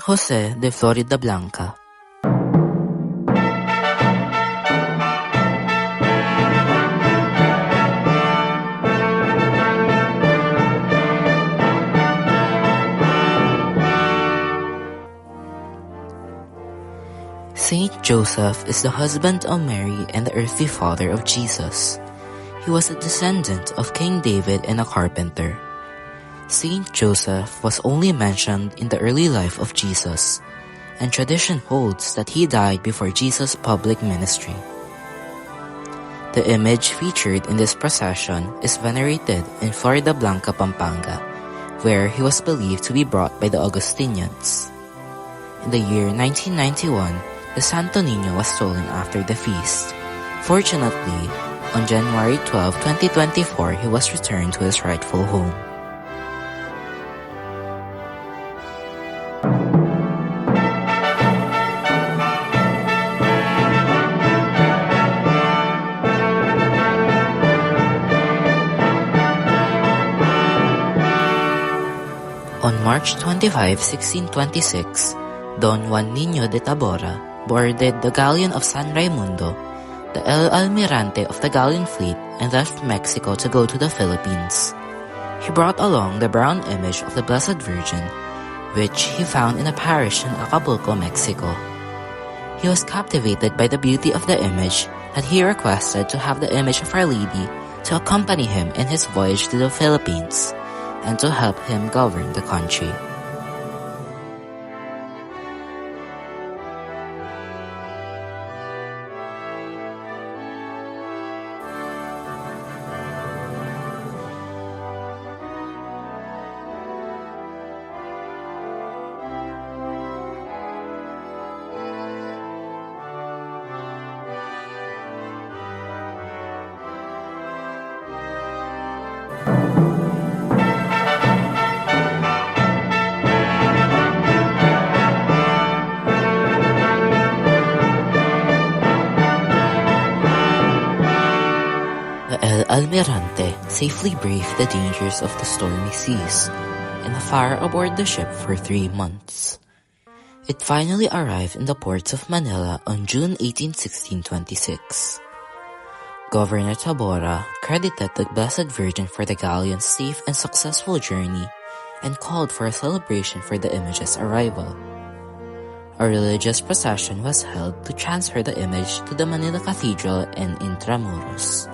San Jose de Floridablanca. Saint Joseph is the husband of Mary and the earthly father of Jesus. He was a descendant of King David and a carpenter. Saint Joseph was only mentioned in the early life of Jesus, and tradition holds that he died before Jesus' public ministry. The image featured in this procession is venerated in Floridablanca, Pampanga, where he was believed to be brought by the Augustinians. In the year 1991, the Santo Niño was stolen after the feast. Fortunately, on January 12, 2024, he was returned to his rightful home. On March 25, 1626, Don Juan Niño de Tabora boarded the galleon of San Raimundo, the El Almirante of the galleon fleet, and left Mexico to go to the Philippines. He brought along the brown image of the Blessed Virgin, which he found in a parish in Acapulco, Mexico. He was captivated by the beauty of the image that he requested to have the image of Our Lady to accompany him in his voyage to the Philippines and to help him govern the country. Almirante safely braved the dangers of the stormy seas and the fire aboard the ship for 3 months. It finally arrived in the ports of Manila on June 18, 1626. Governor Tabora credited the Blessed Virgin for the galleon's safe and successful journey and called for a celebration for the image's arrival. A religious procession was held to transfer the image to the Manila Cathedral and Intramuros.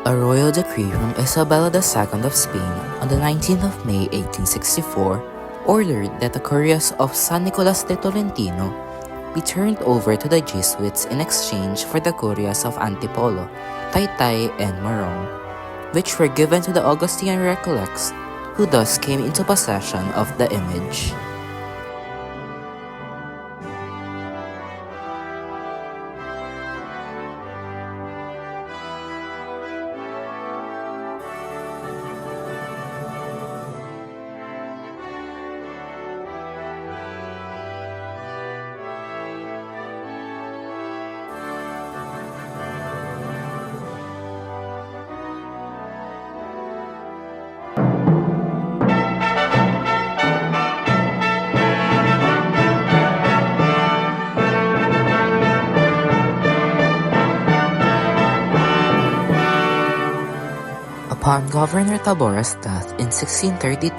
A royal decree from Isabella II of Spain on the 19th of May 1864 ordered that the curios of San Nicolas de Tolentino be turned over to the Jesuits in exchange for the curios of Antipolo, Taytay, and Morong, which were given to the Augustinian Recollects, who thus came into possession of the image. Upon Governor Tabora's death in 1632,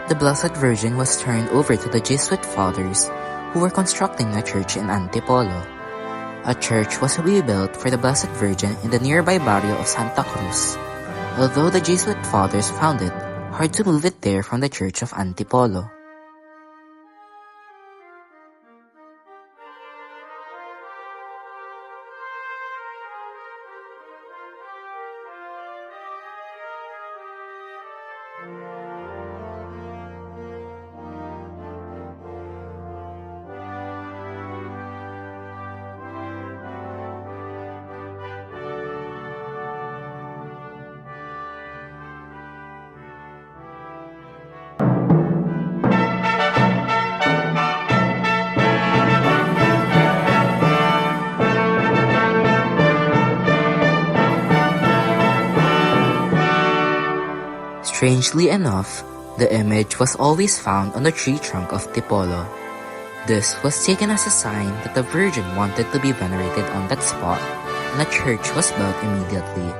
the Blessed Virgin was turned over to the Jesuit fathers who were constructing a church in Antipolo. A church was rebuilt for the Blessed Virgin in the nearby barrio of Santa Cruz. Although the Jesuit fathers found it hard to move it there from the Church of Antipolo. Strangely enough, the image was always found on the tree trunk of Tipolo. This was taken as a sign that the Virgin wanted to be venerated on that spot, and a church was built immediately.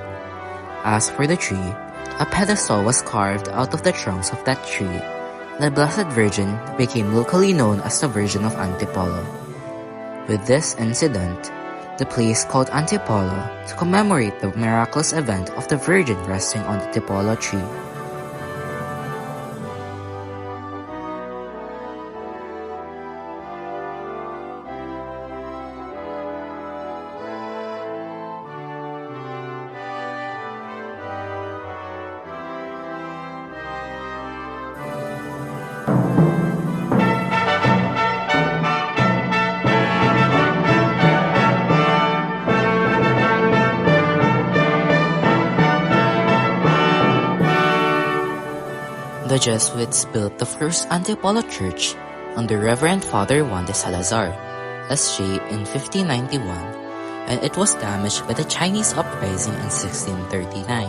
As for the tree, a pedestal was carved out of the trunks of that tree, and the Blessed Virgin became locally known as the Virgin of Antipolo. With this incident, the place called Antipolo to commemorate the miraculous event of the Virgin resting on the Tipolo tree. The Jesuits built the first Antipolo church under Reverend Father Juan de Salazar, S.J. in 1591, and it was damaged by the Chinese uprising in 1639,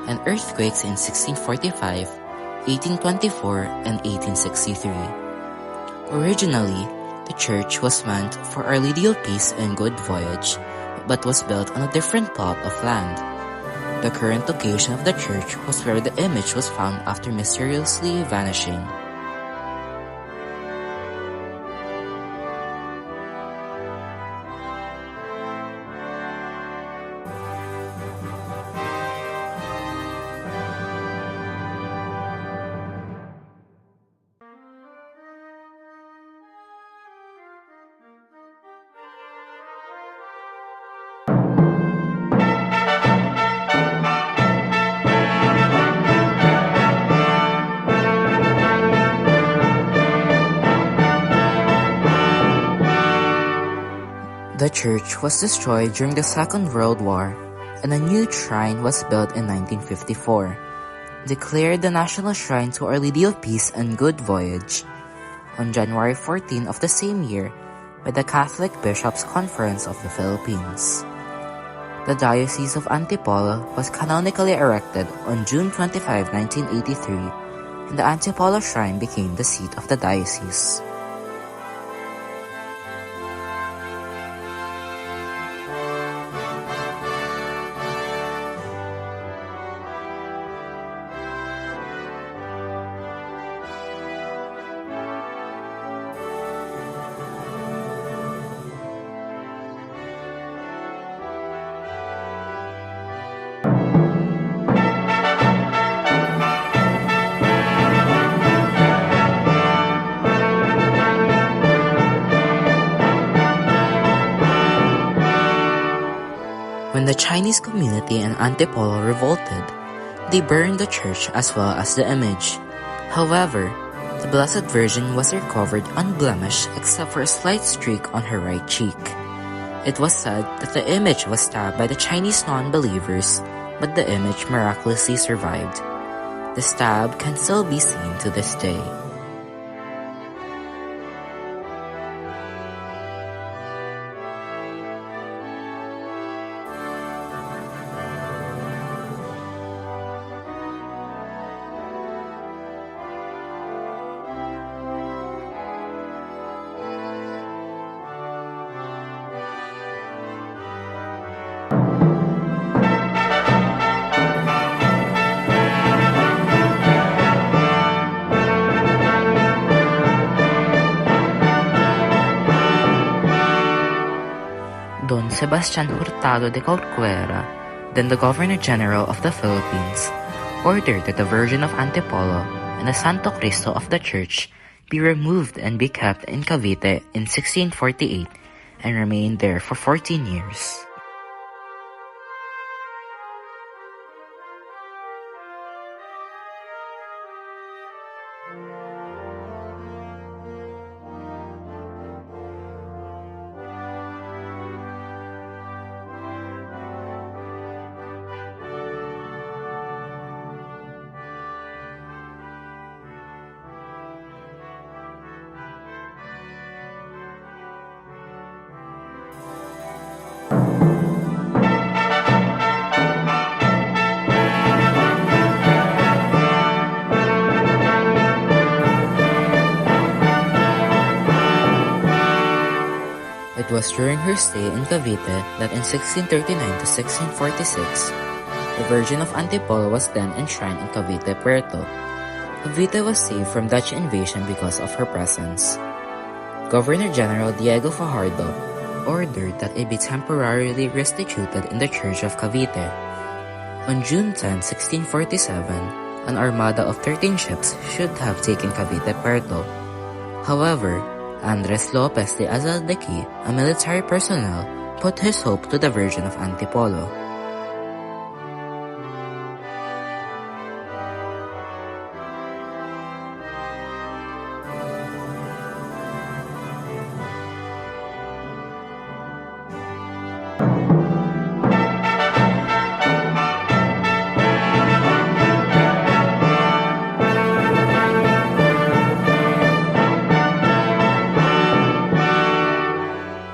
and earthquakes in 1645, 1824, and 1863. Originally, the church was meant for Our Lady of Peace and Good Voyage, but was built on a different plot of land. The current location of the church was where the image was found after mysteriously vanishing. The church was destroyed during the Second World War, and a new shrine was built in 1954, declared the national shrine to Our Lady of Peace and Good Voyage, on January 14 of the same year by the Catholic Bishops' Conference of the Philippines. The Diocese of Antipolo was canonically erected on June 25, 1983, and the Antipolo Shrine became the seat of the diocese. When the Chinese community in Antipolo revolted, they burned the church as well as the image. However, the Blessed Virgin was recovered unblemished except for a slight streak on her right cheek. It was said that the image was stabbed by the Chinese non-believers, but the image miraculously survived. The stab can still be seen to this day. Don Sebastian Hurtado de Corcuera, then the Governor-General of the Philippines, ordered that the Virgin of Antipolo and the Santo Cristo of the church be removed and be kept in Cavite in 1648 and remained there for 14 years. It was during her stay in Cavite that in 1639 to 1646, the Virgin of Antipolo was then enshrined in Cavite Puerto. Cavite was saved from Dutch invasion because of her presence. Governor-General Diego Fajardo ordered that it be temporarily restituted in the Church of Cavite. On June 10, 1647, an armada of 13 ships should have taken Cavite Puerto. However, Andres Lopez de Azaldequi, a military personnel, put his hope to the Virgin of Antipolo.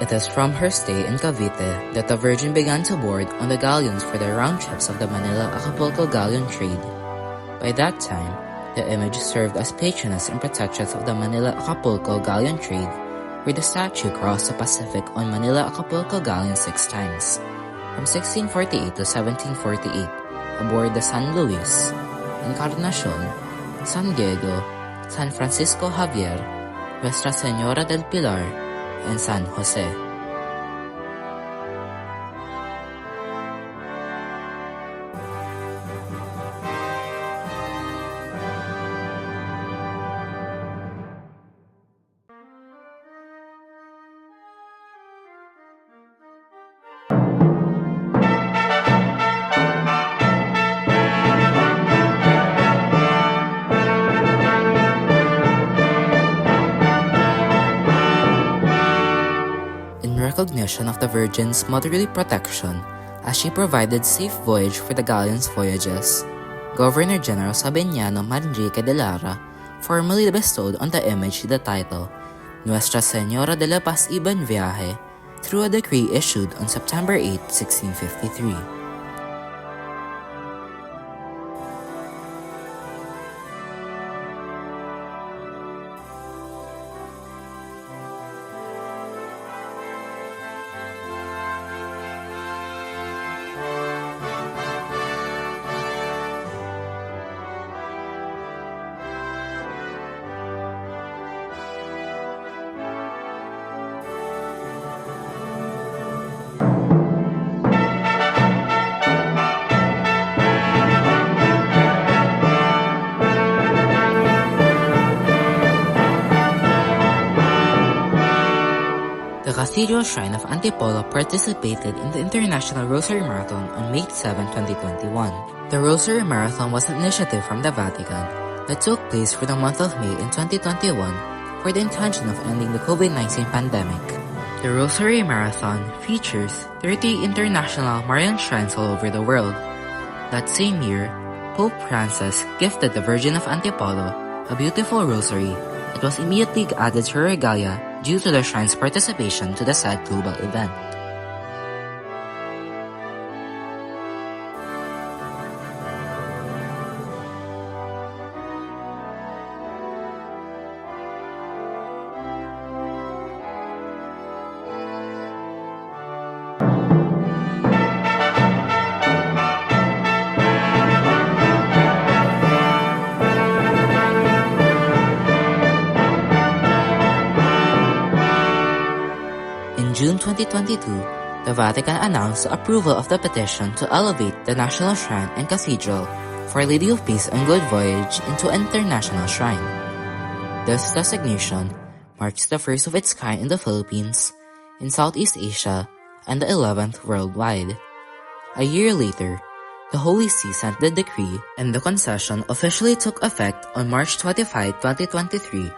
It is from her stay in Cavite that the Virgin began to board on the galleons for the round trips of the Manila-Acapulco galleon trade. By that time, the image served as patroness and protectress of the Manila-Acapulco galleon trade, where the statue crossed the Pacific on Manila-Acapulco galleon 6 times, from 1648 to 1748, aboard the San Luis, Encarnacion, San Diego, San Francisco Javier, Nuestra Señora del Pilar, and San Jose. Recognition of the Virgin's motherly protection as she provided safe voyage for the galleon's voyages, Governor-General Sabiniano Manrique de Lara formally bestowed on the image the title Nuestra Señora de la Paz y Buen Viaje through a decree issued on September 8, 1653. The Cathedral Shrine of Antipolo participated in the International Rosary Marathon on May 7, 2021. The Rosary Marathon was an initiative from the Vatican that took place for the month of May in 2021 for the intention of ending the COVID-19 pandemic. The Rosary Marathon features 30 international Marian shrines all over the world. That same year, Pope Francis gifted the Virgin of Antipolo a beautiful rosary that was immediately added to her regalia due to the shrine's participation to the said global event. In June 2022, the Vatican announced the approval of the petition to elevate the National Shrine and Cathedral for Our Lady of Peace and Good Voyage into international shrine. This designation marks the first of its kind in the Philippines, in Southeast Asia, and the 11th worldwide. A year later, the Holy See sent the decree, and the concession officially took effect on March 25, 2023,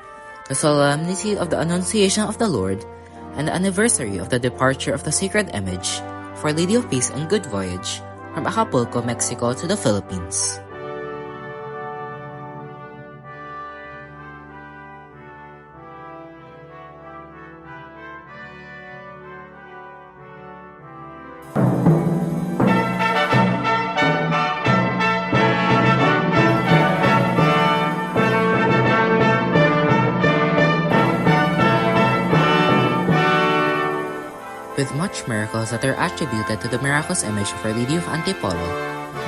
the solemnity of the Annunciation of the Lord, and the anniversary of the departure of the sacred image for Our Lady of Peace and Good Voyage from Acapulco, Mexico to the Philippines. With much miracles that are attributed to the miraculous image of Our Lady of Antipolo,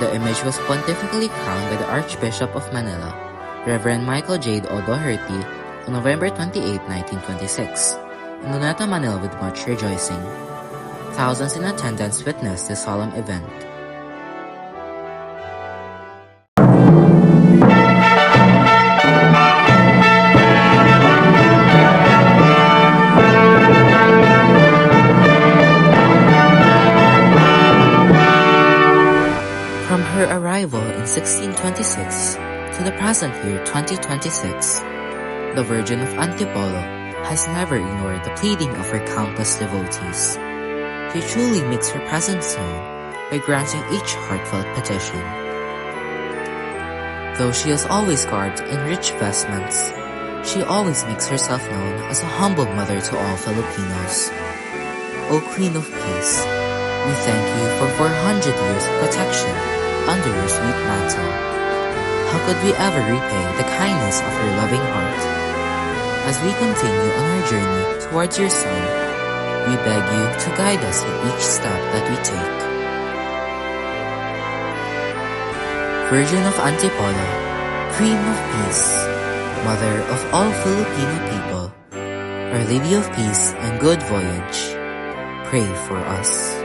the image was pontifically crowned by the Archbishop of Manila, Reverend Michael J. O'Doherty, on November 28, 1926, in Luneta, Manila with much rejoicing. Thousands in attendance witnessed this solemn event. From her arrival in 1626 to the present year 2026, the Virgin of Antipolo has never ignored the pleading of her countless devotees. She truly makes her presence known by granting each heartfelt petition. Though she is always garbed in rich vestments, she always makes herself known as a humble mother to all Filipinos. O Queen of Peace, we thank you for 400 years of protection under your sweet mantle. How could we ever repay the kindness of your loving heart? As we continue on our journey towards your Son, we beg you to guide us in each step that we take. Virgin of Antipolo, Queen of Peace, Mother of all Filipino people, Our Lady of Peace and Good Voyage, pray for us.